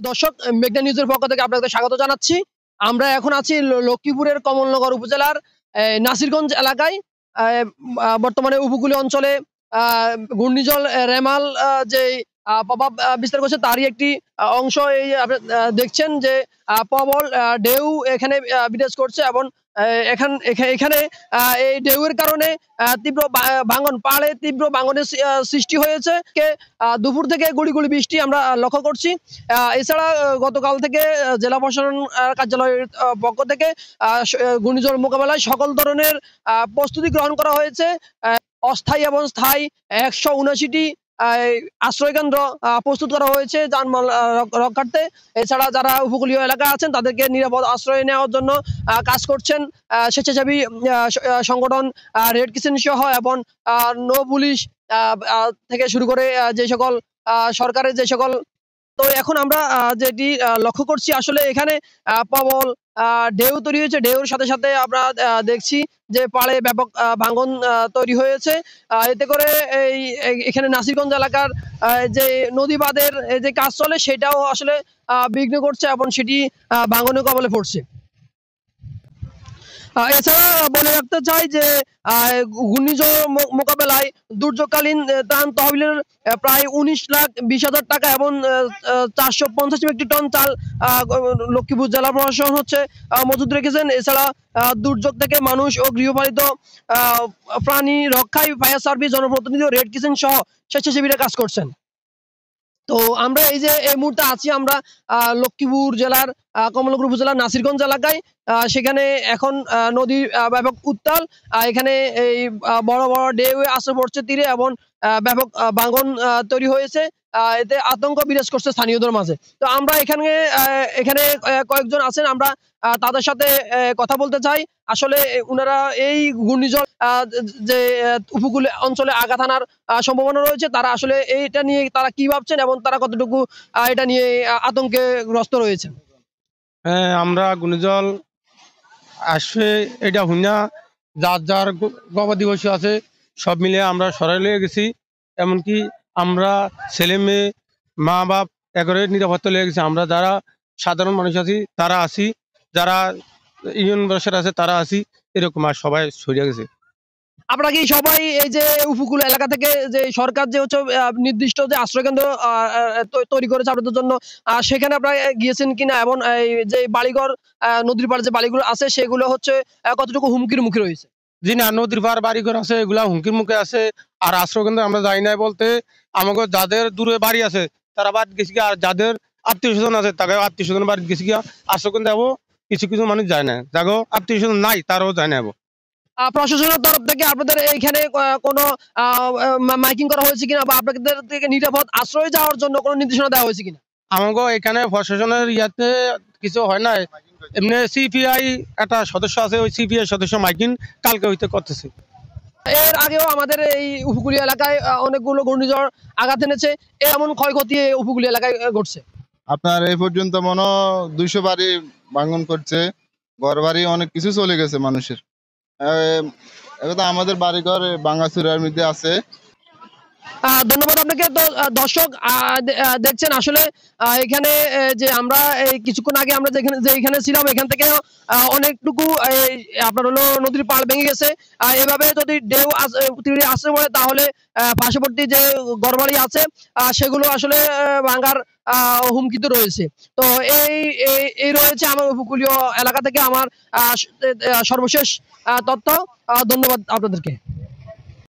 দর্শক, মেঘনা নিউজের পক্ষ থেকে আপনাদের স্বাগত জানাচ্ছি। আমরা এখন আছি লক্ষ্মীপুরের কমলনগর উপজেলার নাসিরগঞ্জ এলাকায়। বর্তমানে উপকূলীয় অঞ্চলে ঘূর্ণিঝড় রেমাল যে প্রভাব বিস্তার করছে তারই একটি অংশ। এই দেখছেন যে প্রবল ঢেউ এখানে বিরাজ করছে এবং এখানে এই ঢেউয়ের কারণে তীব্র ভাঙন, পাহাড়ে তীব্র ভাঙনের সৃষ্টি হয়েছে। দুপুর থেকে গুড়ি গুড়ি বৃষ্টি আমরা লক্ষ্য করছি। এছাড়া গতকাল থেকে জেলা প্রশাসন কার্যালয়ের পক্ষ থেকে ঘূর্ণিঝড় মোকাবেলায় সকল ধরনের প্রস্তুতি গ্রহণ করা হয়েছে। অস্থায়ী এবং স্থায়ী ১৭৯টি আশ্রয় কেন্দ্র প্রস্তুত করা হয়েছে যানবাহন রক্ষার্থে। এছাড়া যারা উপকূলীয় এলাকায় আছেন তাদেরকে নিরাপদ আশ্রয় নেওয়ার জন্য কাজ করছেন স্বেচ্ছাসেবী সংগঠন রেড ক্রিসেন্ট সহ এবং নৌ পুলিশ থেকে শুরু করে যে সকল সরকারের যে সকল। তো এখন আমরা যেটি লক্ষ্য করছি, আসলে এখানে প্রবল ঢেউ তৈরি হয়েছে। ঢেউর সাথে সাথে আমরা দেখছি যে পাড়ে ব্যাপক ভাঙন তৈরি হয়েছে। এতে করে এখানে নাসিরগঞ্জ এলাকার যে নদী বাঁধের যে কাজ চলে সেটাও আসলে বিঘ্ন করছে এবং সেটি ভাঙনের কবলে পড়ছে। এছাড়া বলে রাখতে চাই যে ঘূর্ণিঝড় মোকাবেলায় দুর্যোগকালীন ত্রাণ তহবিলের প্রায় ১৯,২০,০০০ টাকা এবং ৪৫০ মেট্রিক টন চাল লক্ষ্মীপুর জেলা প্রশাসন মজুদ রেখেছেন। এছাড়া দুর্যোগ থেকে মানুষ ও গৃহপালিত প্রাণী রক্ষায় ফায়ার সার্ভিস, জনপ্রতিনিধি, রেড ক্রিসেন্ট সহ স্বেচ্ছাসেবীরা কাজ করছেন। তো আমরা এই যে এই মুহূর্তে আছি আমরা লক্ষ্মীপুর জেলার কমলনগর উপজেলার নাসিরগঞ্জ এলাকায়। সেখানে এখন নদীর ব্যাপক উত্তাল। এখানে এই বড় বড় ঢেউ আসে পড়ছে তীরে এবং ব্যাপক ভাঙন তৈরি হয়েছে। এতে আতঙ্ক বিরাজ করছে স্থানীয়দের মাঝে। তো আমরা এখানে কয়েকজন আছেন, আমরা তাদের সাথে কথা বলতে চাই। আসলে উনারা এই ঘূর্ণিঝড় যে উপকূল অঞ্চলে আঘাত আনার সম্ভাবনা রয়েছে, তারা আসলে এইটা নিয়ে তারা কি ভাবছেন এবং তারা কতটুকু এটা নিয়ে আতঙ্কে গ্রস্ত রয়েছেন। হ্যাঁ, আমরা ঘূর্ণিঝড় আসবে এটা হুইনা যার যার গবাদি পশু আছে সব মিলে আমরা সরাই লিয়ে গেছি। এমনকি আমরা ছেলে মেয়ে মা বাপ একরে নিরাপত্তা লিয়ে গেছি। আমরা যারা সাধারণ মানুষ আছি তারা আছি, যারা ইউনিয়ন পরিষদ আছে তারা আছি, এরকম আর সবাই সরিয়ে গেছে। আপনারা কি সবাই এই যে উপকূল এলাকা থেকে যে সরকার যে নির্দিষ্ট যে আশ্রয় কেন্দ্র তৈরি করেছে আপনাদের জন্য, সেখানে আপনারা গিয়েছেন কিনা এবং এই যে বাড়িঘর নদীর পাড়ে যে বাড়িগুলো আছে সেগুলো কতটুকু হুমকির মুখে রয়েছে? জি না, নদীর পাড় বাড়িঘর আছে এগুলা হুমকির মুখে আছে। আর আশ্রয় কেন্দ্র আমরা যাই নাই বলতে আমাকে যাদের দূরে বাড়ি আছে তারা বাড়ি গেছি গিয়া, আর যাদের আত্মীয় স্বজন আছে তাকে আত্মীয় স্বজন বাড়ি গেছি গিয়া। আশ্রয় কেন্দ্র যাবো, কিছু কিছু মানুষ যায় না, যাগো আত্মীয় স্বজন নাই তারাও যায় না। প্রশাসনের তরফ থেকে আপনাদের এইখানে কোনো মাইকিং করা হয়েছে কিনা বা আপনাদের থেকে নিরাপদ আশ্রয় যাওয়ার জন্য কোনো নির্দেশনা দেওয়া হয়েছে কিনা? আমাকে এখানে প্রশাসনের ইয়াতে কিছু হয় না। এমনি সিপিআই একটা সদস্য আছে, ওই সিপিআই সদস্য মাইকিং কালকে হইতে করতেছে। এর আগেও আমাদের এই উপকূলীয় এলাকায় অনেকগুলো ঘূর্ণিঝড় আঘাত এনেছে। এমন ক্ষয়ক্ষতি উপকূলীয় এলাকায় ঘটছে। আপনার এই পর্যন্ত মনে 200 বাড়ি ভাঙন করছে, ঘর বাড়ি অনেক কিছু চলে গেছে মানুষের। আমাদের বাড়িঘর ভাঙাচুরার মধ্যে আছে। ধন্যবাদ আপনাকে। তো দর্শক দেখছেন আসলে এখানে যে আমরা কিছুক্ষণ আগে আমরা যেখানে ছিলাম এখান থেকে অনেকটুকু আপনার হলো নদীর পাড় ভেঙে গেছে। এভাবে যদি ঢেউ আসতে পড়ে তাহলে পার্শ্ববর্তী যে ঘরবাড়ি আছে সেগুলো আসলে ভাঙার হুমকিতে রয়েছে। তো এই রয়েছে আমার উপকূলীয় এলাকা থেকে আমার সর্বশেষ তথ্য। ধন্যবাদ আপনাদেরকে।